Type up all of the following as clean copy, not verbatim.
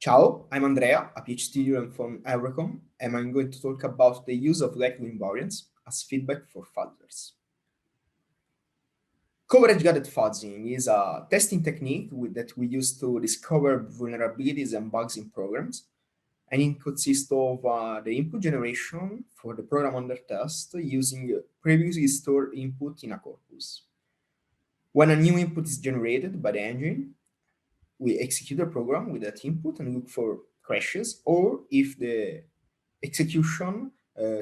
Ciao, I'm Andrea, a PhD student from EURECOM, and I'm going to talk about the use of likely invariants as feedback for fuzzers. Coverage-guided fuzzing is a testing technique that we use to discover vulnerabilities and bugs in programs, and it consists of the input generation for the program under test using previously stored input in a corpus. When a new input is generated by the engine, we execute the program with that input and look for crashes, or if the execution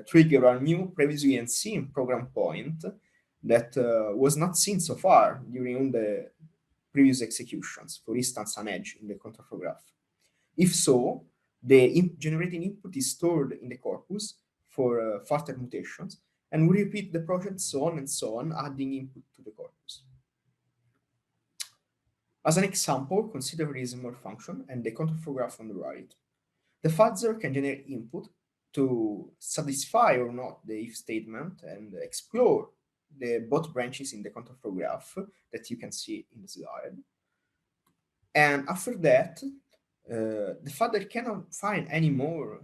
trigger a new previously unseen program point that was not seen so far during the previous executions, for instance, an edge in the control flow graph. If so, the generating input is stored in the corpus for further mutations, and we repeat the process so on and so on, adding input to the corpus. As an example, consider a small function and the control flow graph on the right. The fuzzer can generate input to satisfy or not the if statement and explore both branches in the control flow graph that you can see in the slide. And after that, the fuzzer cannot find any more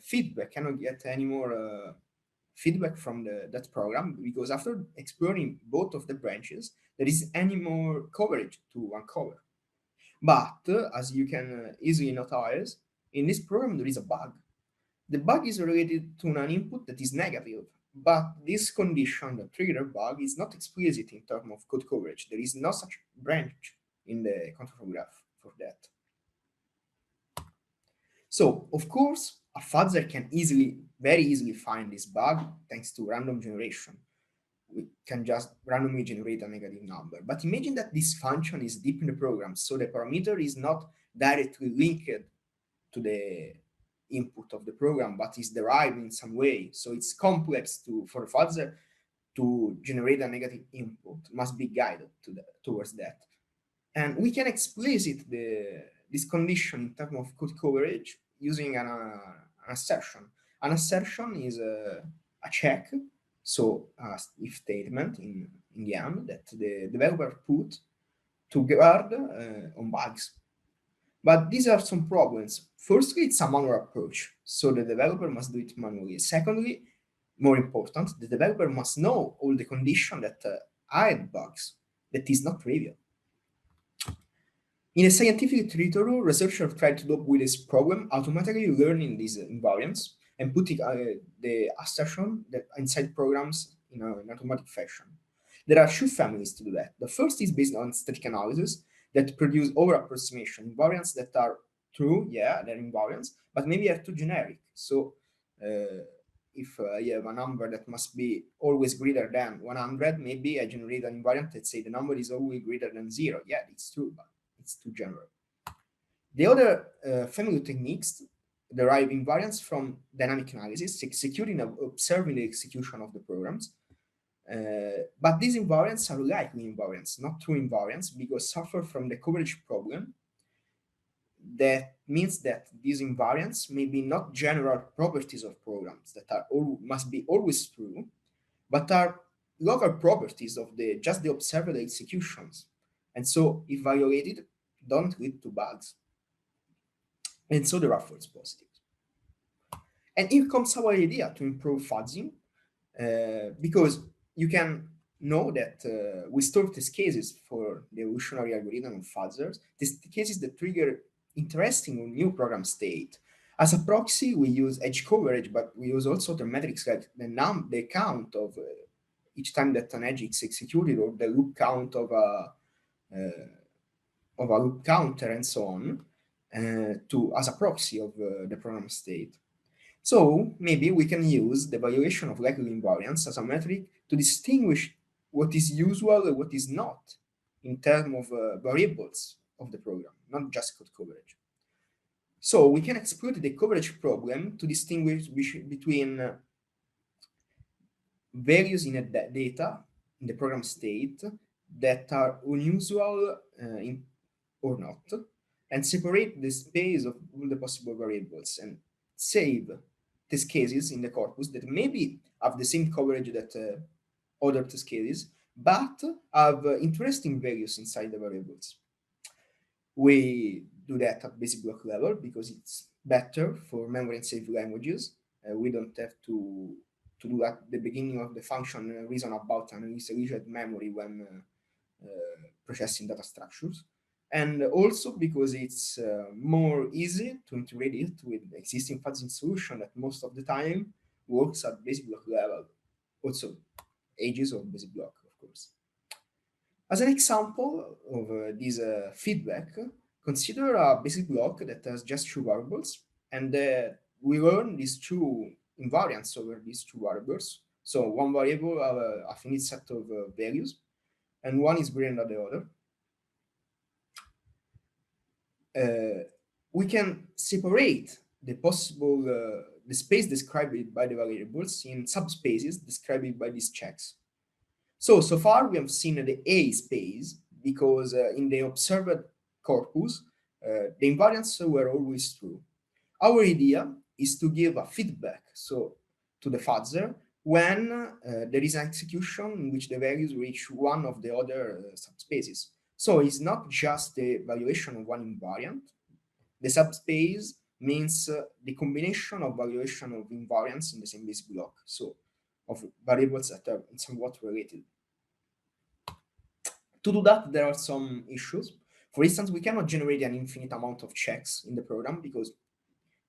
feedback, cannot get any more feedback from that program, because after exploring both of the branches, there is any more coverage to uncover. But as you can easily notice, in this program there is a bug. The bug is related to an input that is negative, but this condition that trigger bug is not explicit in terms of code coverage. There is no such branch in the control flow graph for that. So, of course, a fuzzer can very easily find this bug thanks to random generation. We can just randomly generate a negative number. But imagine that this function is deep in the program, so the parameter is not directly linked to the input of the program, but is derived in some way. So it's complex for a fuzzer to generate a negative input, must be guided towards that. And we can explicit this condition in terms of code coverage using an assertion. An assertion is a check, so if statement in the end that the developer put to guard on bugs. But these are some problems. Firstly, it's a manual approach, so the developer must do it manually. Secondly, more important, the developer must know all the conditions that hide bugs. That is not trivial. In a scientific literature, researchers try to deal with this problem, automatically learning these invariants and putting the assertion that inside programs in an automatic fashion. There are two families to do that. The first is based on static analysis that produce over-approximation invariants that are true, yeah, they're invariants, but maybe are too generic. So if you have a number that must be always greater than 100, maybe I generate an invariant that say the number is always greater than 0. Yeah, it's true, but it's too general. The other family of techniques derive invariants from dynamic analysis, executing and observing the execution of the programs. But these invariants are likely invariants, not true invariants, because suffer from the coverage problem. That means that these invariants may be not general properties of programs that are must be always true, but are local properties of just the observed executions. And so, if violated, don't lead to bugs. And so there are false positives. And here comes our idea to improve fuzzing, because you can know that we store test cases for the evolutionary algorithm of fuzzers, test cases that trigger interesting or new program state. As a proxy, we use edge coverage, but we use also the metrics like the count of each time that an edge is executed, or the loop count of a loop counter and so on, as a proxy of the program state. So maybe we can use the evaluation of likely invariants as a metric to distinguish what is usual and what is not in terms of variables of the program, not just code coverage. So we can exploit the coverage problem to distinguish between values in a data in the program state that are unusual or not, and separate the space of all the possible variables and save test cases in the corpus that maybe have the same coverage that other test cases, but have interesting values inside the variables. We do that at basic block level because it's better for memory and safe languages. We don't have to do at the beginning of the function reason about an unrestricted memory when processing data structures. And also because it's more easy to integrate it with existing fuzzing solution that most of the time works at basic block level. Also, edges of basic block, of course. As an example of this feedback, consider a basic block that has just two variables, and we learn these two invariants over these two variables. So one variable have a finite set of values, and one is greater than the other. We can separate the possible the space described by the variables in subspaces described by these checks. So far we have seen the A space because in the observed corpus, the invariants were always true. Our idea is to give a feedback to the fuzzer when there is an execution in which the values reach one of the other subspaces. So it's not just the evaluation of one invariant. The subspace means the combination of valuation of invariants in the same basic block, so of variables that are somewhat related. To do that, there are some issues. For instance, we cannot generate an infinite amount of checks in the program because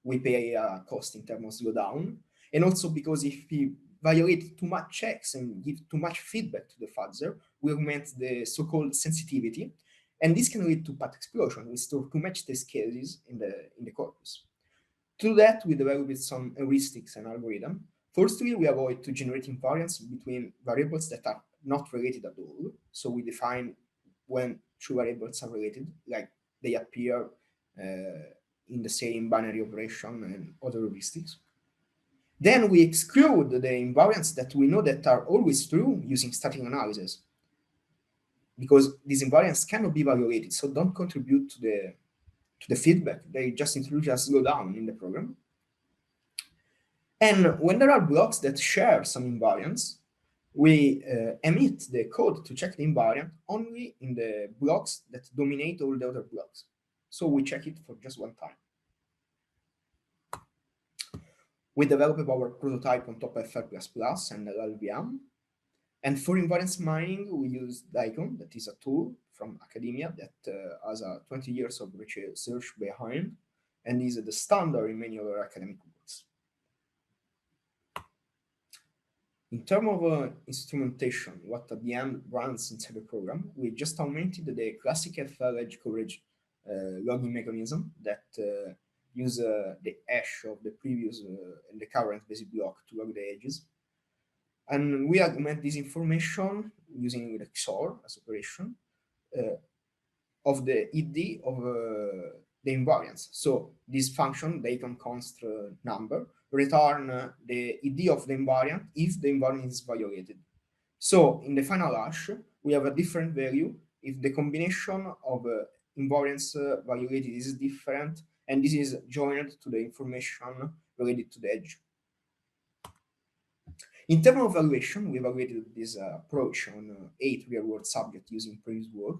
we pay a cost in terms of slowdown, and also because if we violate too much checks and give too much feedback to the fuzzer, we augment the so-called sensitivity, and this can lead to path explosion. We store too much test cases in the corpus. To do that, we developed some heuristics and algorithm. Firstly, we avoid to generate invariants between variables that are not related at all. So we define when two variables are related, like they appear in the same binary operation and other heuristics. Then we exclude the invariants that we know that are always true using static analysis, because these invariants cannot be evaluated, so don't contribute to the feedback. They just introduce a slowdown in the program. And when there are blocks that share some invariants, we emit the code to check the invariant only in the blocks that dominate all the other blocks. So we check it for just one time. We developed our prototype on top of FR++ and LLVM. And for invariance mining, we use DICOM, that is a tool from academia that has 20 years of research behind, and is the standard in many other academic works. In terms of instrumentation, what at the end runs inside the program, we just augmented the classic FL edge coverage logging mechanism that use the hash of the previous and the current basic block to log the edges. And we augment this information using the XOR as operation of the id of the invariants. So this function, DICOM const number, return the id of the invariant if the invariant is violated. So in the final hash, we have a different value if the combination of invariants violated is different, and this is joined to the information related to the edge. In terms of evaluation, we evaluated this approach on 8 real-world subjects using previous work.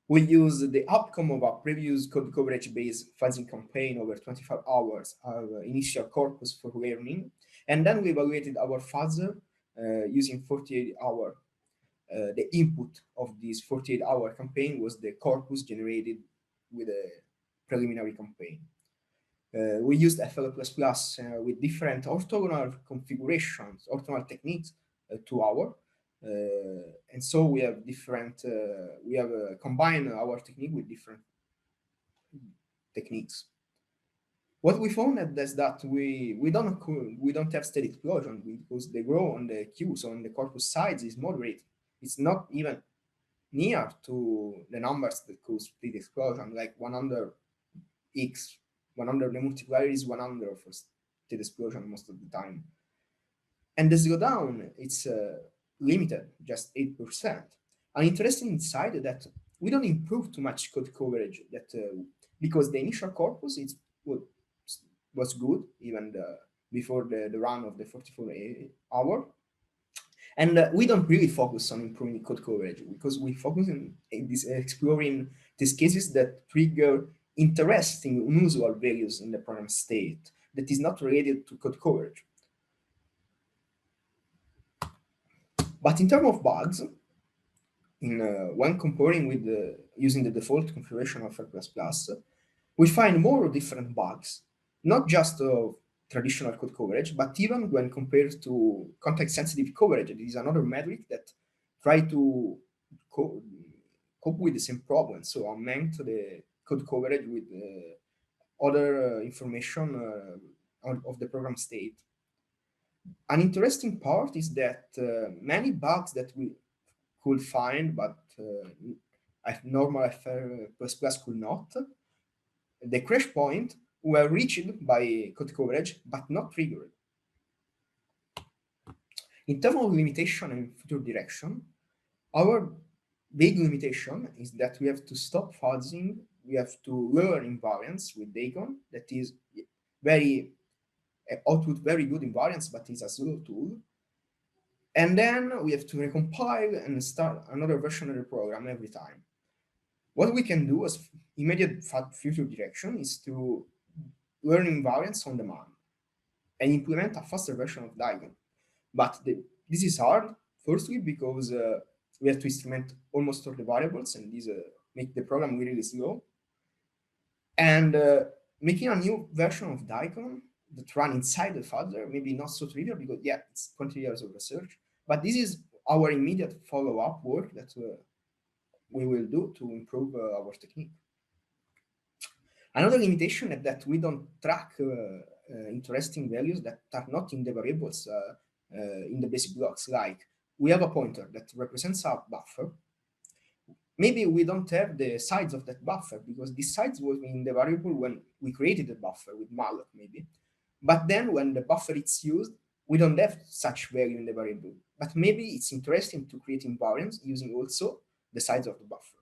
We used the outcome of a previous code coverage-based fuzzing campaign over 25 hours of initial corpus for learning, and then we evaluated our fuzzer using 48 hours. The input of this 48-hour campaign was the corpus generated with a preliminary campaign. We used FL++ with different orthogonal configurations, orthogonal techniques to our, and so we have different, we have combined our technique with different techniques. What we found is that we don't have steady explosion because they grow on the queue, so on the corpus size is moderate. It's not even near to the numbers that cause steady explosion, like 100x. 100, the multiplier is 100 for steady explosion most of the time. And the slowdown, it's limited, just 8%. An interesting insight that we don't improve too much code coverage that because the initial corpus was good even before the run of the 44 hour. And we don't really focus on improving code coverage because we focus in this exploring these cases that trigger interesting, unusual values in the program state that is not related to code coverage. But in terms of bugs, when comparing with using the default configuration of R++, we find more different bugs, not just of traditional code coverage, but even when compared to context-sensitive coverage. It is another metric that try to cope with the same problem. So augment the code coverage with other information of the program state. An interesting part is that many bugs that we could find, but normal FR++ could not, the crash point were reached by code coverage, but not triggered. In terms of limitation and future direction, our big limitation is that we have to stop fuzzing. We have to learn invariants with Dagon. That is very output very good invariants, but is a slow tool. And then we have to recompile and start another version of the program every time. What we can do as immediate future direction is to learn invariants on demand and implement a faster version of Dagon. But this is hard, firstly, because we have to instrument almost all the variables, and these make the program really slow. And making a new version of Dagon that run inside the fuzzer, maybe not so trivial because, yeah, it's 20 years of research. But this is our immediate follow-up work that we will do to improve our technique. Another limitation is that we don't track interesting values that are not in the variables in the basic blocks. Like we have a pointer that represents a buffer. Maybe we don't have the size of that buffer because this size was in the variable when we created the buffer with malloc maybe. But then when the buffer is used, we don't have such value in the variable. But maybe it's interesting to create invariants using also the size of the buffer.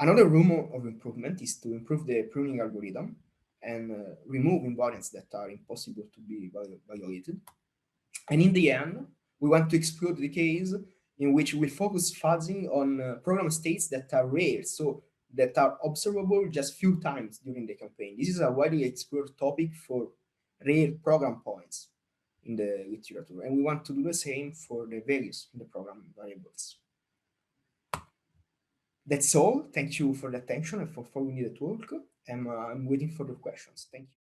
Another room of improvement is to improve the pruning algorithm and remove invariants that are impossible to be violated. And in the end, we want to explore the case in which we focus fuzzing on program states that are rare, so that are observable just few times during the campaign. This is a widely explored topic for rare program points in the literature, and we want to do the same for the values in the program variables. That's all. Thank you for the attention and for following the talk. And I'm waiting for the questions. Thank you.